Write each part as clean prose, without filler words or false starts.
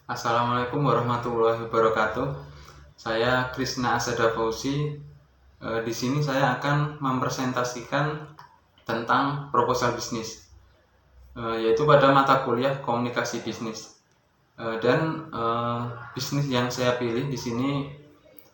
Assalamualaikum warahmatullahi wabarakatuh. Saya Krisna Asada Fauzi. Di sini saya akan mempresentasikan tentang proposal bisnis, yaitu pada mata kuliah komunikasi bisnis. Bisnis yang saya pilih di sini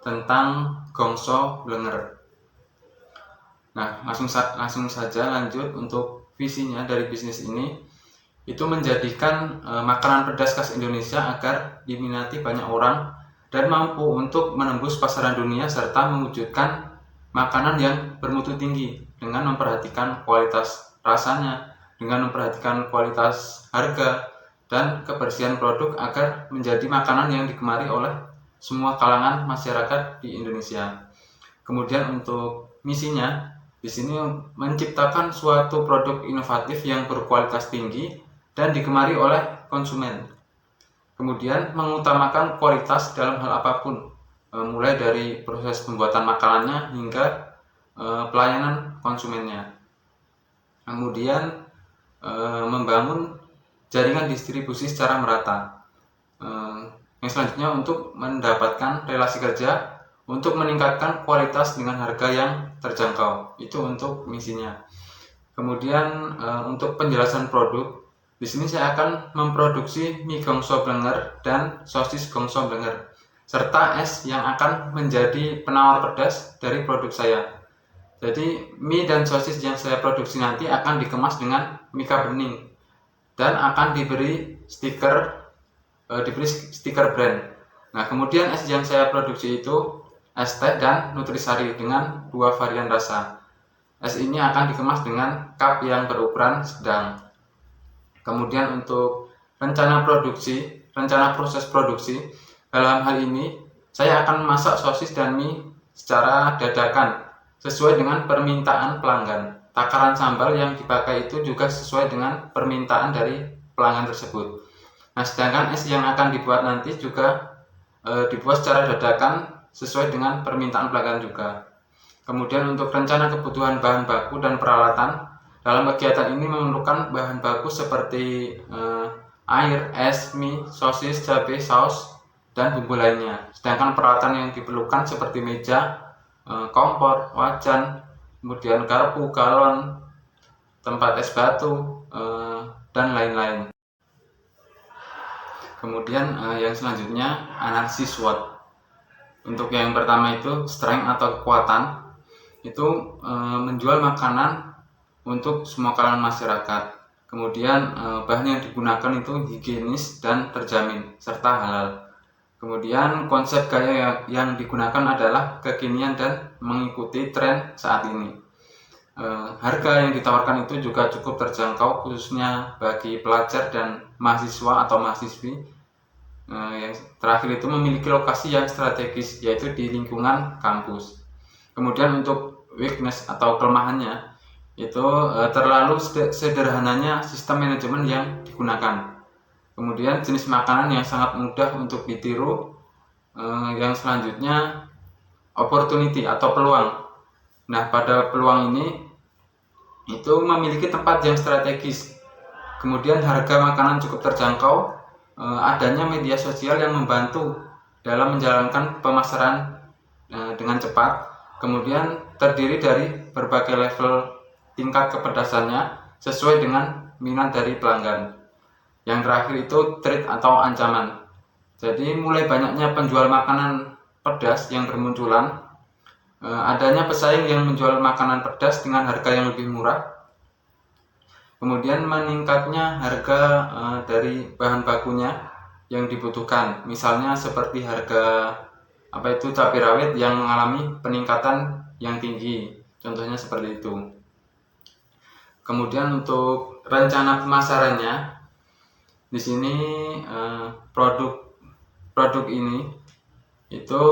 tentang Gongso Blenger. Nah, langsung saja lanjut untuk visinya dari bisnis ini. Itu menjadikan makanan pedas khas Indonesia agar diminati banyak orang dan mampu untuk menembus pasaran dunia serta mewujudkan makanan yang bermutu tinggi dengan memperhatikan kualitas rasanya, dengan memperhatikan kualitas harga dan kebersihan produk agar menjadi makanan yang digemari oleh semua kalangan masyarakat di Indonesia. Kemudian untuk misinya di sini menciptakan suatu produk inovatif yang berkualitas tinggi dan digemari oleh konsumen. Kemudian mengutamakan kualitas dalam hal apapun, mulai dari proses pembuatan makanannya hingga pelayanan konsumennya. Kemudian membangun jaringan distribusi secara merata. Yang selanjutnya untuk mendapatkan relasi kerja untuk meningkatkan kualitas dengan harga yang terjangkau. Itu untuk misinya. Kemudian untuk penjelasan produk, di sini saya akan memproduksi mie Gongso Blenger dan sosis Gongso Blenger, serta es yang akan menjadi penawar pedas dari produk saya. Jadi mie dan sosis yang saya produksi nanti akan dikemas dengan mika bening dan akan diberi stiker brand. Nah, kemudian es yang saya produksi itu es teh dan nutrisari dengan 2 varian rasa. Es ini akan dikemas dengan cup yang berukuran sedang. Kemudian untuk rencana proses produksi, dalam hal ini saya akan memasak sosis dan mie secara dadakan sesuai dengan permintaan pelanggan. Takaran sambal yang dipakai itu juga sesuai dengan permintaan dari pelanggan tersebut. Nah, sedangkan es yang akan dibuat nanti juga dibuat secara dadakan sesuai dengan permintaan pelanggan juga. Kemudian untuk rencana kebutuhan bahan baku dan peralatan, dalam kegiatan ini memerlukan bahan baku seperti air, es, mie, sosis, cabai, saus, dan bumbu lainnya. Sedangkan peralatan yang diperlukan seperti meja, kompor, wajan, kemudian garpu, galon, tempat es batu, dan lain-lain. Kemudian yang selanjutnya analisis SWOT. Untuk yang pertama itu strength atau kekuatan, itu menjual makanan untuk semua kalangan masyarakat. Kemudian bahan yang digunakan itu higienis dan terjamin serta halal. Kemudian konsep gaya yang digunakan adalah kekinian dan mengikuti tren saat ini. Harga yang ditawarkan itu juga cukup terjangkau khususnya bagi pelajar dan mahasiswa atau mahasiswi. Yang terakhir itu memiliki lokasi yang strategis, yaitu di lingkungan kampus. Kemudian untuk weakness atau kelemahannya itu terlalu sederhananya sistem manajemen yang digunakan. Kemudian jenis makanan yang sangat mudah untuk ditiru. Yang selanjutnya opportunity atau peluang. Nah, pada peluang ini itu memiliki tempat yang strategis. Kemudian harga makanan cukup terjangkau. Adanya media sosial yang membantu dalam menjalankan pemasaran dengan cepat. Kemudian terdiri dari berbagai level tingkat kepedasannya sesuai dengan minat dari pelanggan. Yang terakhir itu threat atau ancaman. Jadi mulai banyaknya penjual makanan pedas yang bermunculan, adanya pesaing yang menjual makanan pedas dengan harga yang lebih murah, kemudian meningkatnya harga dari bahan bakunya yang dibutuhkan, misalnya seperti harga cabai rawit yang mengalami peningkatan yang tinggi, contohnya seperti itu. Kemudian untuk rencana pemasarannya, di sini produk ini itu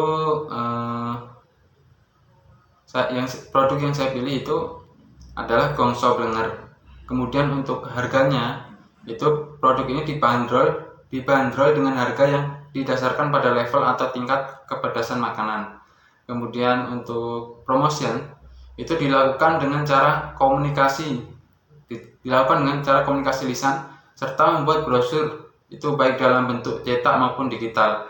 produk yang saya pilih itu adalah Gongso Blenger. Kemudian untuk harganya itu produk ini dibanderol dengan harga yang didasarkan pada level atau tingkat kepedasan makanan. Kemudian untuk promotion itu dilakukan dengan cara komunikasi lisan serta membuat brosur itu baik dalam bentuk cetak maupun digital,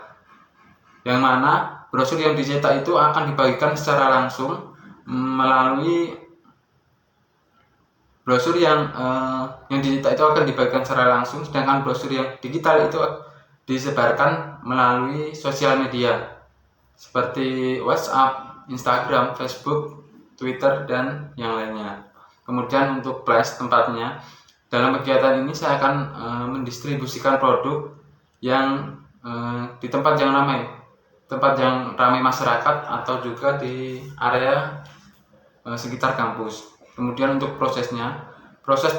yang mana brosur yang dicetak itu akan dibagikan secara langsung melalui brosur yang dicetak itu akan dibagikan secara langsung, sedangkan brosur yang digital itu disebarkan melalui sosial media seperti WhatsApp, Instagram, Facebook, Twitter, dan yang lainnya. Kemudian untuk flash tempatnya, dalam kegiatan ini saya akan mendistribusikan produk yang di tempat yang ramai masyarakat atau juga di area sekitar kampus. Kemudian untuk proses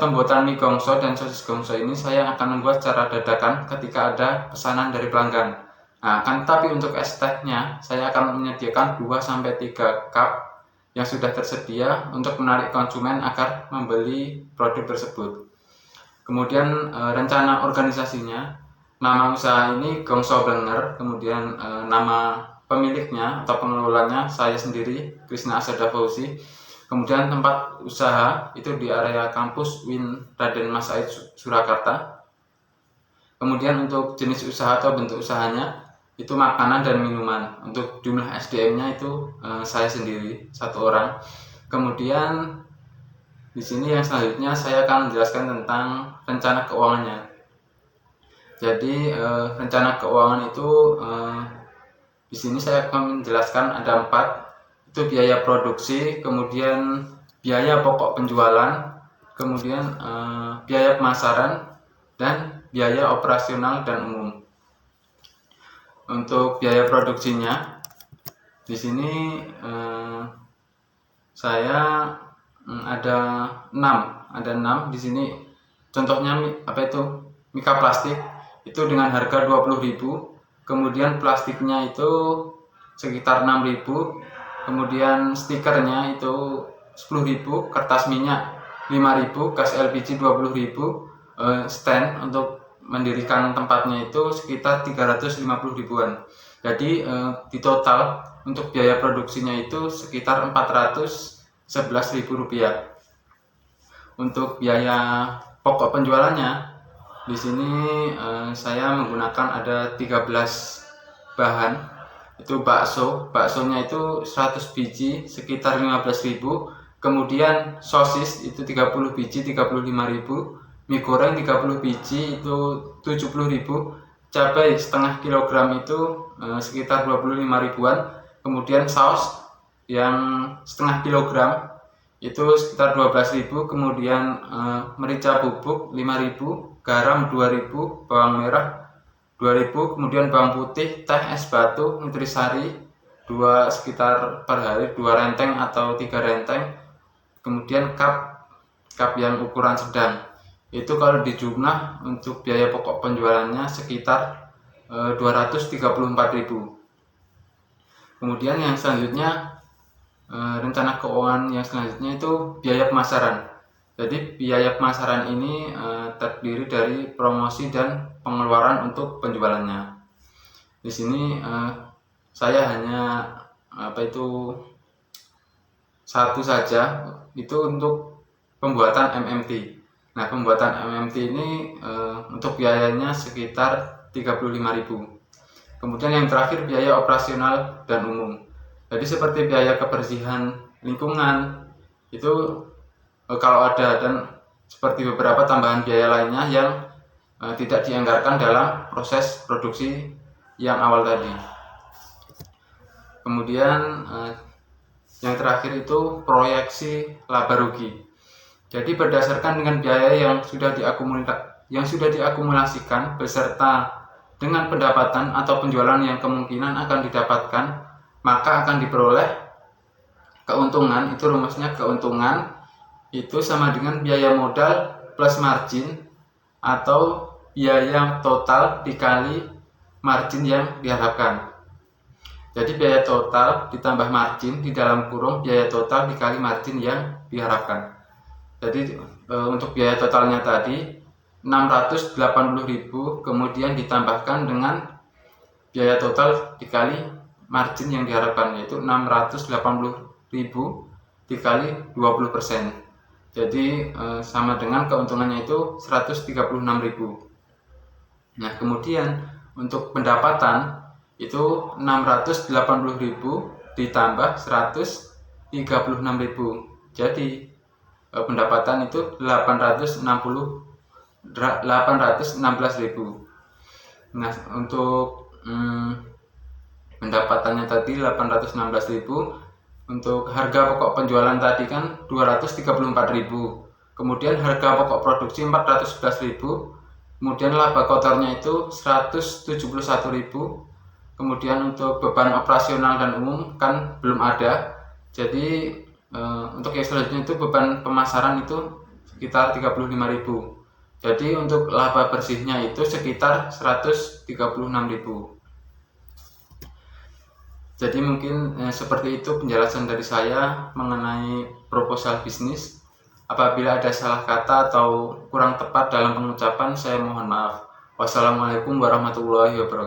pembuatan mie gongso dan sosis gongso ini saya akan membuat secara dadakan ketika ada pesanan dari pelanggan. Nah, tapi untuk es tehnya saya akan menyediakan 2-3 cup yang sudah tersedia untuk menarik konsumen agar membeli produk tersebut. Kemudian rencana organisasinya, nama usaha ini Gongso Blenger, kemudian nama pemiliknya atau pengelolanya saya sendiri, Krisna Asada Fauzi. Kemudian tempat usaha itu di area kampus Win Raden Mas Said Surakarta. Kemudian untuk jenis usaha atau bentuk usahanya itu makanan dan minuman. Untuk jumlah SDM-nya itu saya sendiri 1 orang. Kemudian di sini yang selanjutnya saya akan menjelaskan tentang rencana keuangannya. Jadi rencana keuangan itu di sini saya akan menjelaskan ada 4, itu biaya produksi, kemudian biaya pokok penjualan, kemudian biaya pemasaran, dan biaya operasional dan umum. Untuk biaya produksinya, di sini saya ada 6 di sini. Contohnya mika plastik itu dengan harga 20.000, kemudian plastiknya itu sekitar 6.000, kemudian stikernya itu 10.000, kertas minyak 5.000, gas LPG 20.000, stand untuk mendirikan tempatnya itu sekitar 350 ribuan. Jadi di total untuk biaya produksinya itu sekitar 411.000 rupiah. Untuk biaya pokok penjualannya, di sini saya menggunakan ada 13 bahan. Itu baksonya itu 100 biji sekitar 15.000, kemudian sosis itu 30 biji 35.000, mie goreng 30 biji itu 70.000, cabai setengah kilogram itu sekitar 25 ribuan, kemudian saus yang setengah kilogram itu sekitar 12.000, kemudian merica bubuk 5.000, garam 2.000, bawang merah 2.000, kemudian bawang putih, teh, es batu, nutrisari sekitar per hari 2 renteng atau 3 renteng, kemudian cup yang ukuran sedang. Itu kalau dijumlah untuk biaya pokok penjualannya sekitar 234.000. Kemudian yang selanjutnya, rencana keuangan yang selanjutnya itu biaya pemasaran. Jadi biaya pemasaran ini terdiri dari promosi dan pengeluaran untuk penjualannya. Di sini saya hanya satu saja, itu untuk pembuatan MMT. Nah, pembuatan MMT ini untuk biayanya sekitar 35.000. Kemudian yang terakhir biaya operasional dan umum. Jadi seperti biaya kebersihan lingkungan itu kalau ada, dan seperti beberapa tambahan biaya lainnya yang tidak dianggarkan dalam proses produksi yang awal tadi. Kemudian yang terakhir itu proyeksi laba rugi. Jadi berdasarkan dengan biaya yang sudah diakumulasikan beserta dengan pendapatan atau penjualan yang kemungkinan akan didapatkan, maka akan diperoleh keuntungan. Itu rumusnya, keuntungan itu sama dengan biaya modal plus margin atau biaya total dikali margin yang diharapkan. Jadi biaya total ditambah margin di dalam kurung biaya total dikali margin yang diharapkan. Jadi untuk biaya totalnya tadi 680.000, kemudian ditambahkan dengan biaya total dikali margin yang diharapkan, yaitu 680.000 dikali 20%. Jadi sama dengan keuntungannya itu 136.000. Nah, kemudian untuk pendapatan itu 680.000 ditambah 136.000. Jadi pendapatan itu 816.000. Nah, untuk pendapatannya tadi 816.000, untuk harga pokok penjualan tadi kan 234.000. Kemudian harga pokok produksi 411.000. Kemudian laba kotornya itu 171.000. Kemudian untuk beban operasional dan umum kan belum ada. Jadi untuk yang selanjutnya itu beban pemasaran itu sekitar 35.000. Jadi untuk laba bersihnya itu sekitar 136.000. Jadi mungkin seperti itu penjelasan dari saya mengenai proposal bisnis. Apabila ada salah kata atau kurang tepat dalam pengucapan, saya mohon maaf. Wassalamualaikum warahmatullahi wabarakatuh.